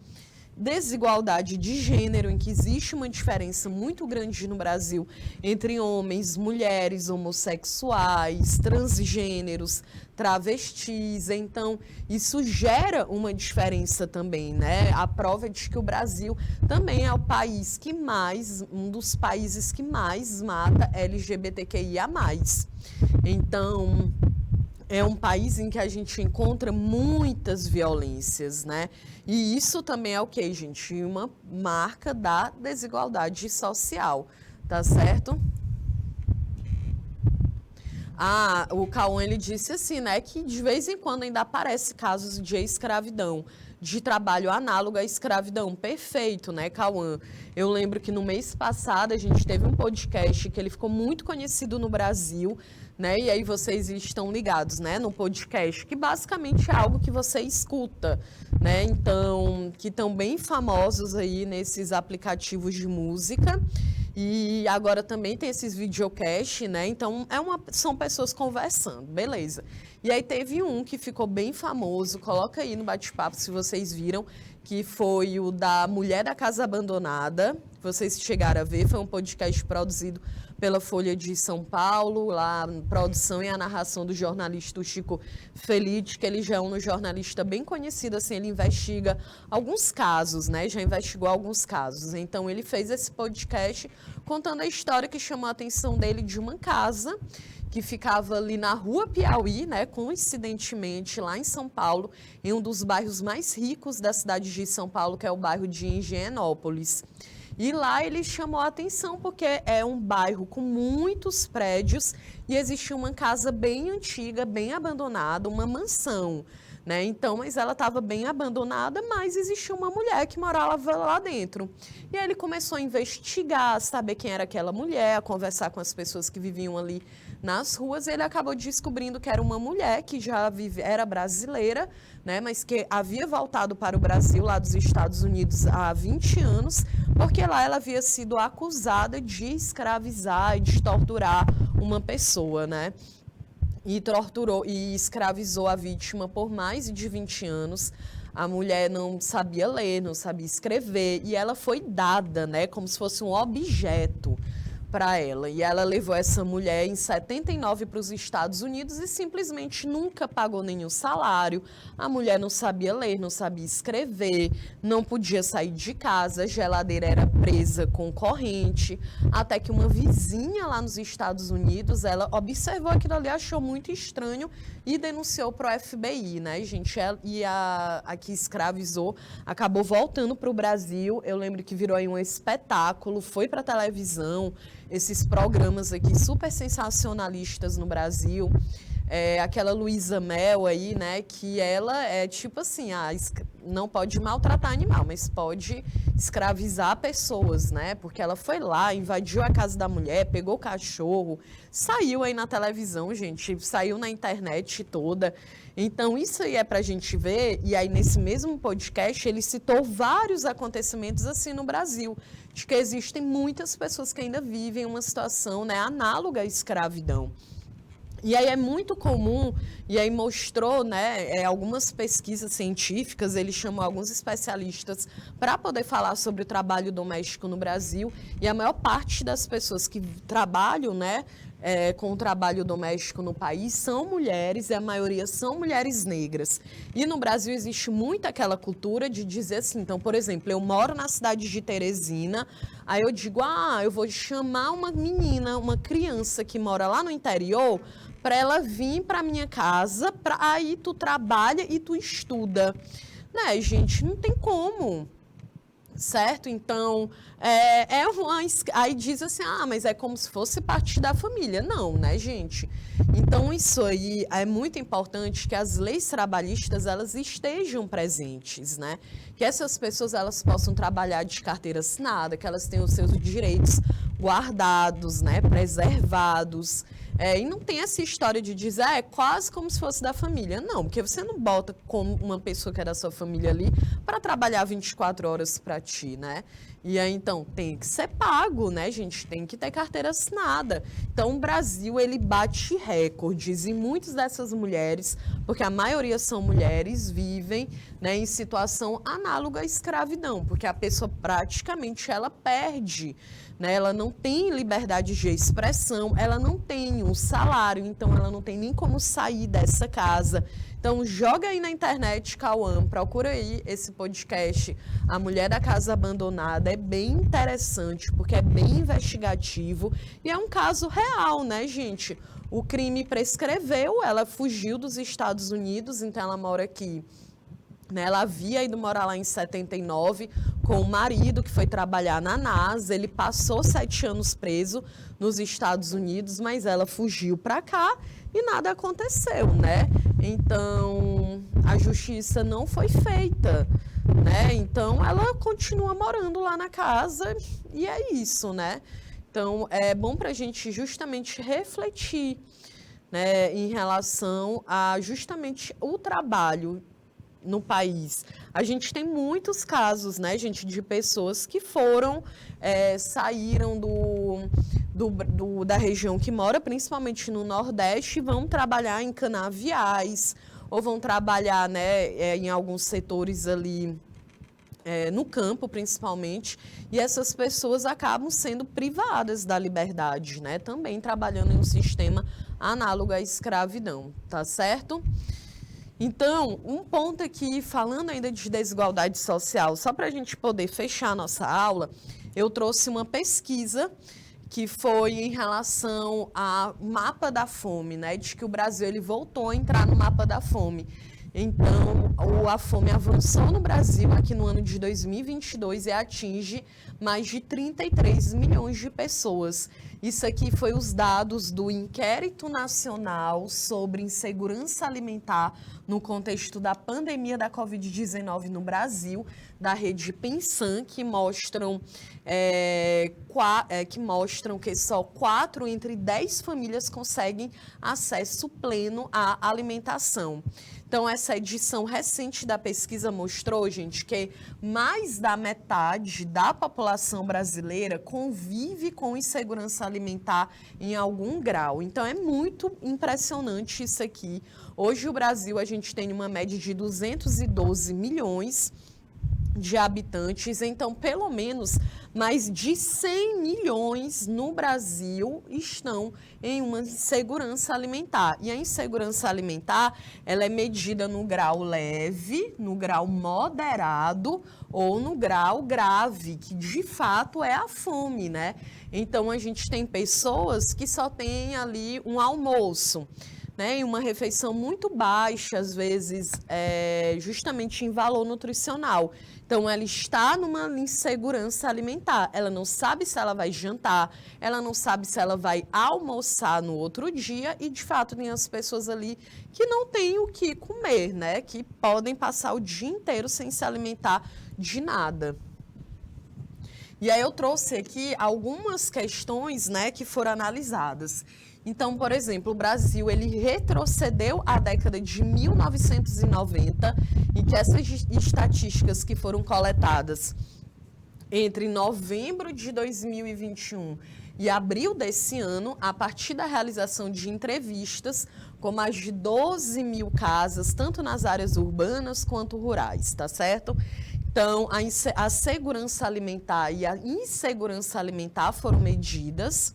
desigualdade de gênero, em que existe uma diferença muito grande no Brasil entre homens, mulheres, homossexuais, transgêneros, travestis. Então, isso gera uma diferença também, né? A prova de que o Brasil também é o país que mais, um dos países que mais mata LGBTQIA+. Então, é um país em que a gente encontra muitas violências, né? E isso também é o quê, gente? Uma marca da desigualdade social, tá certo? Ah, o Cauã, ele disse assim, né, que de vez em quando ainda aparece casos de escravidão, de trabalho análogo à escravidão. Perfeito, né, Cauã? Eu lembro que no mês passado a gente teve um podcast que ele ficou muito conhecido no Brasil, né, e aí vocês estão ligados, né, no podcast, que basicamente é algo que você escuta, né, então, que estão bem famosos aí nesses aplicativos de música. E agora também tem esses videocast, né? Então, são pessoas conversando, beleza. E aí teve um que ficou bem famoso, coloca aí no bate-papo se vocês viram, que foi o da Mulher da Casa Abandonada. Vocês chegaram a ver, foi um podcast produzido pela Folha de São Paulo, lá, produção e a narração do jornalista Chico Feliz, que ele já é um jornalista bem conhecido, assim, ele investiga alguns casos, né? Já investigou alguns casos. Então, ele fez esse podcast contando a história que chamou a atenção dele de uma casa que ficava ali na Rua Piauí, né, coincidentemente, lá em São Paulo, em um dos bairros mais ricos da cidade de São Paulo, que é o bairro de Higienópolis. E lá ele chamou a atenção porque é um bairro com muitos prédios e existia uma casa bem antiga, bem abandonada, uma mansão, né? Então, mas ela estava bem abandonada, mas existia uma mulher que morava lá dentro. E aí ele começou a investigar, saber quem era aquela mulher, a conversar com as pessoas que viviam ali nas ruas. E ele acabou descobrindo que era uma mulher que já era brasileira, né, mas que havia voltado para o Brasil, lá dos Estados Unidos, há 20 anos, porque lá ela havia sido acusada de escravizar e de torturar uma pessoa, né? E torturou e escravizou a vítima por mais de 20 anos. A mulher não sabia ler, não sabia escrever, e ela foi dada, né, como se fosse um objeto para ela. E ela levou essa mulher em 79 para os Estados Unidos e simplesmente nunca pagou nenhum salário. A mulher não sabia ler, não sabia escrever, não podia sair de casa, a geladeira era presa com corrente, até que uma vizinha lá nos Estados Unidos, ela observou aquilo ali, achou muito estranho e denunciou para o FBI, né, gente? E a que escravizou acabou voltando para o Brasil. Eu lembro que virou aí um espetáculo, foi para a televisão, esses programas aqui super sensacionalistas no Brasil. Aquela Luísa Mel aí, né, que ela é tipo assim, não pode maltratar animal, mas pode escravizar pessoas, né, porque ela foi lá, invadiu a casa da mulher, pegou o cachorro, saiu aí na televisão, gente, saiu na internet toda. Então, isso aí é para a gente ver, e aí nesse mesmo podcast ele citou vários acontecimentos assim no Brasil, de que existem muitas pessoas que ainda vivem uma situação, né, análoga à escravidão. E aí é muito comum, e aí mostrou, né, algumas pesquisas científicas, ele chamou alguns especialistas para poder falar sobre o trabalho doméstico no Brasil, e a maior parte das pessoas que trabalham, né, com o trabalho doméstico no país são mulheres, e a maioria são mulheres negras. E no Brasil existe muito aquela cultura de dizer assim, então, por exemplo, eu moro na cidade de Teresina, aí eu digo, eu vou chamar uma menina, uma criança que mora lá no interior, para ela vir para minha casa, aí tu trabalha e tu estuda. Né, gente, não tem como. Certo? Então, aí diz assim, mas é como se fosse parte da família. Não, né, gente? Então, isso aí é muito importante que as leis trabalhistas, elas estejam presentes, né? Que essas pessoas, elas possam trabalhar de carteira assinada, que elas tenham os seus direitos guardados, né, preservados. E não tem essa história de dizer, é quase como se fosse da família. Não, porque você não bota como uma pessoa que é da sua família ali para trabalhar 24 horas para ti, né? E aí, então, tem que ser pago, né, gente? Tem que ter carteira assinada. Então, o Brasil, ele bate recordes e muitas dessas mulheres, porque a maioria são mulheres, vivem, né, em situação análoga à escravidão, porque a pessoa praticamente, ela perde, né? Ela não tem liberdade de expressão, ela não tem um salário, então ela não tem nem como sair dessa casa. Então, joga aí na internet, Cauã, procura aí esse podcast, A Mulher da Casa Abandonada. É bem interessante, porque é bem investigativo e é um caso real, né, gente? O crime prescreveu, ela fugiu dos Estados Unidos, então ela mora aqui. Ela havia ido morar lá em 79 com o marido, que foi trabalhar na NASA. Ele passou 7 anos preso nos Estados Unidos, mas ela fugiu para cá e nada aconteceu, né? Então, a justiça não foi feita, né? Então, ela continua morando lá na casa e é isso, né? Então, é bom para a gente justamente refletir, né, em relação a justamente o trabalho no país. A gente tem muitos casos, né, gente, de pessoas que foram, saíram da região que mora, principalmente no Nordeste, e vão trabalhar em canaviais, ou vão trabalhar, né, em alguns setores ali, no campo, principalmente, e essas pessoas acabam sendo privadas da liberdade, né, também trabalhando em um sistema análogo à escravidão, tá certo? Então, um ponto aqui, falando ainda de desigualdade social, só para a gente poder fechar a nossa aula, eu trouxe uma pesquisa que foi em relação ao mapa da fome, né? De que o Brasil ele voltou a entrar no mapa da fome. Então, a fome avançou no Brasil aqui no ano de 2022 e atinge mais de 33 milhões de pessoas. Isso aqui foi os dados do Inquérito Nacional sobre Insegurança Alimentar no contexto da pandemia da Covid-19 no Brasil, da rede Pensan, que mostram que só 4 entre 10 famílias conseguem acesso pleno à alimentação. Então, essa edição recente da pesquisa mostrou, gente, que mais da metade da população brasileira convive com insegurança alimentar em algum grau. Então, é muito impressionante isso aqui. Hoje, o Brasil, a gente tem uma média de 212 milhões de habitantes, então pelo menos mais de 100 milhões no Brasil estão em uma insegurança alimentar. E a insegurança alimentar, ela é medida no grau leve, no grau moderado ou no grau grave, que de fato é a fome, né? Então a gente tem pessoas que só têm ali um almoço, né, e uma refeição muito baixa, às vezes, justamente em valor nutricional. Então, ela está numa insegurança alimentar. Ela não sabe se ela vai jantar, ela não sabe se ela vai almoçar no outro dia e, de fato, tem as pessoas ali que não têm o que comer, né, que podem passar o dia inteiro sem se alimentar de nada. E aí eu trouxe aqui algumas questões, né, que foram analisadas. Então, por exemplo, o Brasil ele retrocedeu à década de 1990, em que essas estatísticas que foram coletadas entre novembro de 2021 e abril desse ano, a partir da realização de entrevistas com mais de 12 mil casas, tanto nas áreas urbanas quanto rurais, tá certo? Então, a segurança alimentar e a insegurança alimentar foram medidas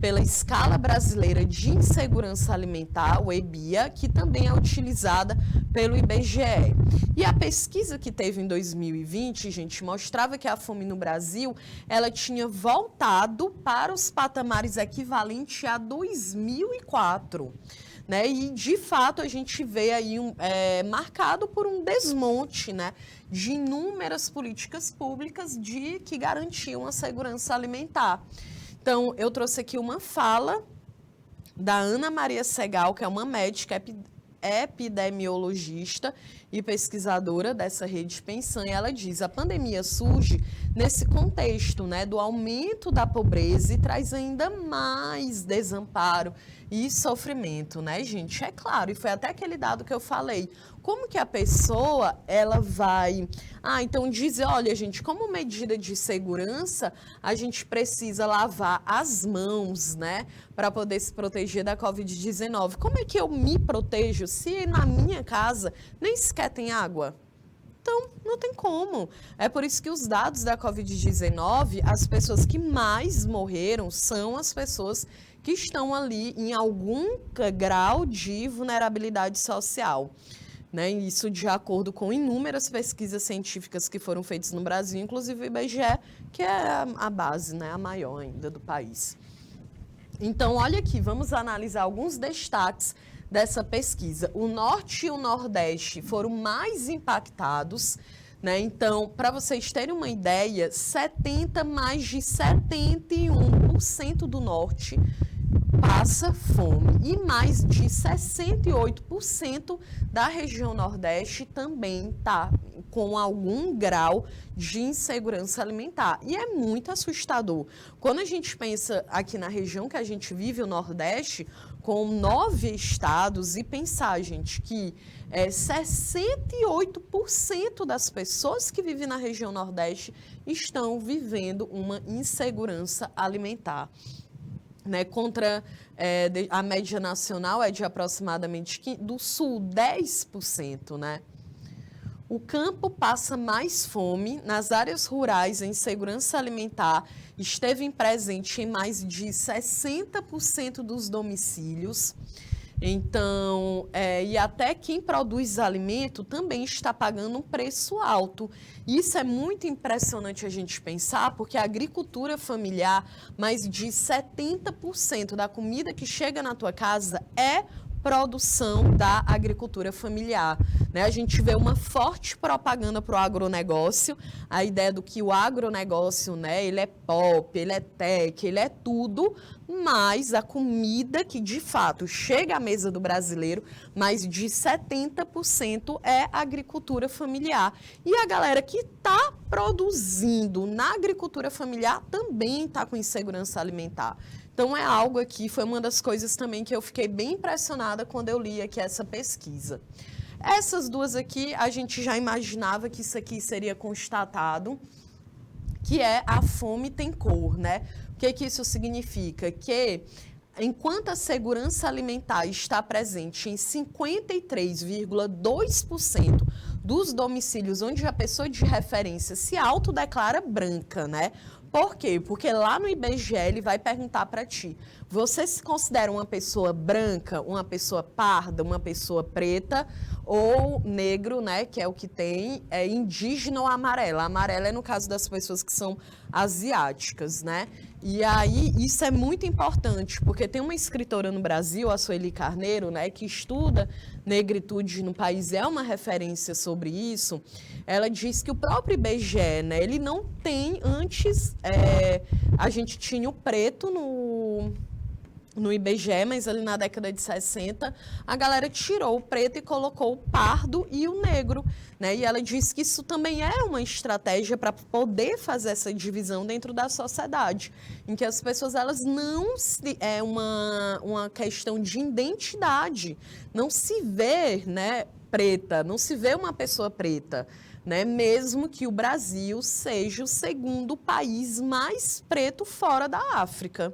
pela Escala Brasileira de Insegurança Alimentar, o EBIA, que também é utilizada pelo IBGE. E a pesquisa que teve em 2020, gente, mostrava que a fome no Brasil, ela tinha voltado para os patamares equivalentes a 2004. Né? E, de fato, a gente vê aí marcado por um desmonte, né, de inúmeras políticas públicas que garantiam a segurança alimentar. Então, eu trouxe aqui uma fala da Ana Maria Segal, que é uma médica epidemiologista e pesquisadora dessa rede Pensan, e ela diz: a pandemia surge nesse contexto, né, do aumento da pobreza e traz ainda mais desamparo e sofrimento, né, gente? É claro, e foi até aquele dado que eu falei. Como que a pessoa, ela vai... então dizer, olha, gente, como medida de segurança, a gente precisa lavar as mãos, né, para poder se proteger da Covid-19. Como é que eu me protejo se na minha casa nem sequer tem água? Então, não tem como. É por isso que os dados da Covid-19, as pessoas que mais morreram são as pessoas que estão ali em algum grau de vulnerabilidade social. Né? Isso de acordo com inúmeras pesquisas científicas que foram feitas no Brasil, inclusive o IBGE, que é a base, né, a maior ainda do país. Então, olha aqui, vamos analisar alguns destaques dessa pesquisa. O Norte e o Nordeste foram mais impactados, né? Então, para vocês terem uma ideia, mais de 71% do Norte passa fome e mais de 68% da região Nordeste também está com algum grau de insegurança alimentar. E é muito assustador. Quando a gente pensa aqui na região que a gente vive, o Nordeste, com 9 estados, e pensar, gente, que 68% das pessoas que vivem na região Nordeste estão vivendo uma insegurança alimentar. Né, contra a média nacional é de aproximadamente do Sul 10%, né? O campo passa mais fome, nas áreas rurais a insegurança alimentar esteve presente em mais de 60% dos domicílios. Então, e até quem produz alimento também está pagando um preço alto. Isso é muito impressionante a gente pensar, porque a agricultura familiar, mais de 70% da comida que chega na tua casa é produção da agricultura familiar. Né? A gente vê uma forte propaganda para o agronegócio, a ideia do que o agronegócio, né, ele é pop, ele é tech, ele é tudo, mas a comida que de fato chega à mesa do brasileiro, mais de 70% é agricultura familiar. E a galera que está produzindo na agricultura familiar também está com insegurança alimentar. Então, é algo aqui, foi uma das coisas também que eu fiquei bem impressionada quando eu li aqui essa pesquisa. Essas duas aqui, a gente já imaginava que isso aqui seria constatado, que é a fome tem cor, né? O que isso significa? Que enquanto a segurança alimentar está presente em 53,2% dos domicílios onde a pessoa de referência se autodeclara branca, né? Por quê? Porque lá no IBGE ele vai perguntar para ti, você se considera uma pessoa branca, uma pessoa parda, uma pessoa preta ou negro, né, que é o que tem, indígena ou amarela. A amarela é no caso das pessoas que são asiáticas, né? E aí isso é muito importante, porque tem uma escritora no Brasil, a Sueli Carneiro, né, que estuda negritude no país, é uma referência sobre isso. Ela diz que o próprio IBGE, né, ele não tem, antes a gente tinha o preto no IBGE, mas ali na década de 60, a galera tirou o preto e colocou o pardo e o negro, né? E ela diz que isso também é uma estratégia para poder fazer essa divisão dentro da sociedade, em que as pessoas, elas não é uma questão de identidade, não se vê, né, preta, não se vê uma pessoa preta, né? Mesmo que o Brasil seja o segundo país mais preto fora da África.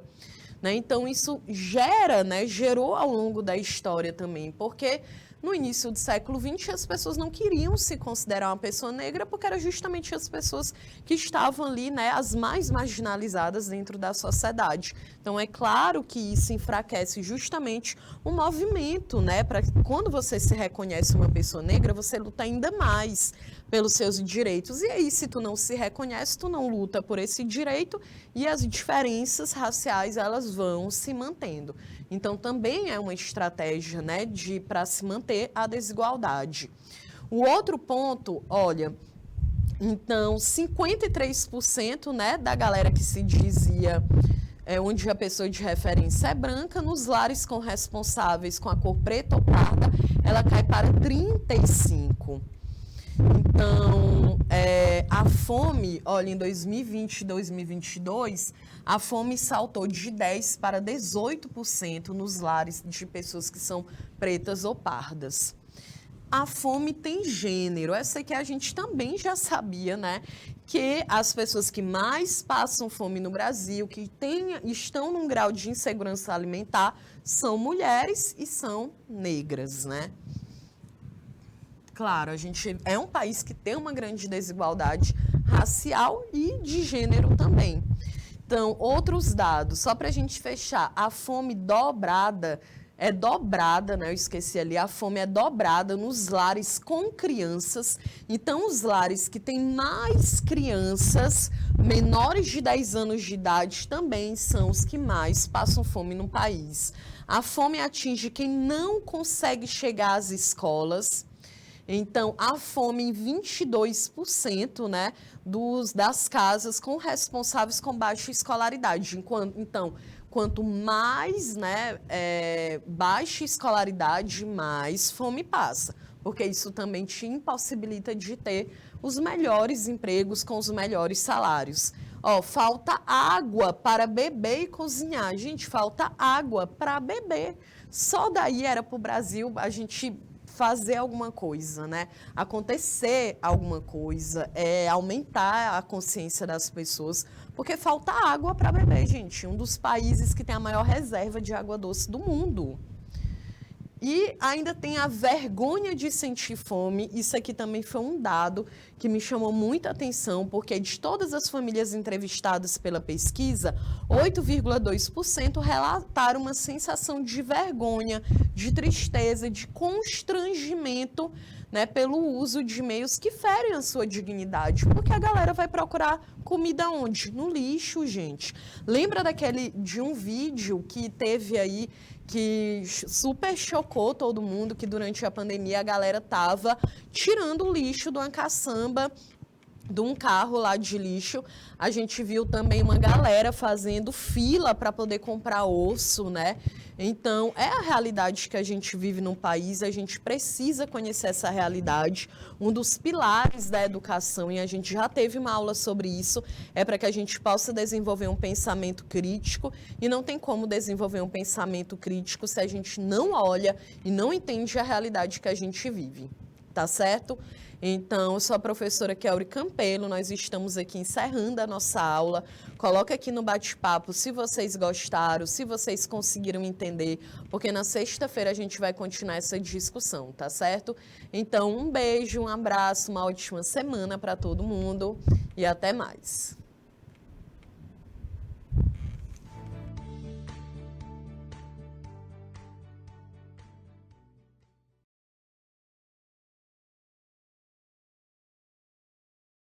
Né? Então, isso gerou ao longo da história também, porque no início do século XX as pessoas não queriam se considerar uma pessoa negra, porque eram justamente as pessoas que estavam ali, né, as mais marginalizadas dentro da sociedade. Então, é claro que isso enfraquece justamente o movimento, né, para quando você se reconhece uma pessoa negra, você luta ainda mais pelos seus direitos. E aí, se tu não se reconhece, tu não luta por esse direito e as diferenças raciais, elas vão se mantendo. Então, também é uma estratégia, né, para se manter a desigualdade. O outro ponto, olha, então, 53%, né, da galera que se dizia onde a pessoa de referência é branca, nos lares com responsáveis com a cor preta ou parda, ela cai para 35%. Então, a fome, olha, em 2020 e 2022, a fome saltou de 10% para 18% nos lares de pessoas que são pretas ou pardas. A fome tem gênero, essa que a gente também já sabia, né? Que as pessoas que mais passam fome no Brasil, que estão num grau de insegurança alimentar, são mulheres e são negras, né? Claro, a gente é um país que tem uma grande desigualdade racial e de gênero também. Então, outros dados, só para a gente fechar, a fome é dobrada, né? Eu esqueci ali, a fome é dobrada nos lares com crianças. Então, os lares que têm mais crianças menores de 10 anos de idade também são os que mais passam fome no país. A fome atinge quem não consegue chegar às escolas. Então, a fome em 22%, né, das casas com responsáveis com baixa escolaridade. Então, quanto mais, né, baixa escolaridade, mais fome passa, porque isso também te impossibilita de ter os melhores empregos com os melhores salários. Ó, falta água para beber e cozinhar. Gente, falta água para beber. Só daí era para o Brasil a gente fazer alguma coisa, né? Acontecer alguma coisa, aumentar a consciência das pessoas, porque falta água para beber, gente. Um dos países que tem a maior reserva de água doce do mundo. E ainda tem a vergonha de sentir fome. Isso aqui também foi um dado que me chamou muita atenção, porque de todas as famílias entrevistadas pela pesquisa, 8,2% relataram uma sensação de vergonha, de tristeza, de constrangimento, né, pelo uso de meios que ferem a sua dignidade. Porque a galera vai procurar comida onde? No lixo, gente. Lembra de um vídeo que teve aí, que super chocou todo mundo, que durante a pandemia a galera tava tirando o lixo de uma caçamba, de um carro lá de lixo. A gente viu também uma galera fazendo fila para poder comprar osso, né? Então, é a realidade que a gente vive num país, a gente precisa conhecer essa realidade. Um dos pilares da educação, e a gente já teve uma aula sobre isso, é para que a gente possa desenvolver um pensamento crítico, e não tem como desenvolver um pensamento crítico se a gente não olha e não entende a realidade que a gente vive, tá certo? Então, eu sou a professora Kelly Campelo, nós estamos aqui encerrando a nossa aula. Coloca aqui no bate-papo se vocês gostaram, se vocês conseguiram entender, porque na sexta-feira a gente vai continuar essa discussão, tá certo? Então, um beijo, um abraço, uma ótima semana para todo mundo e até mais.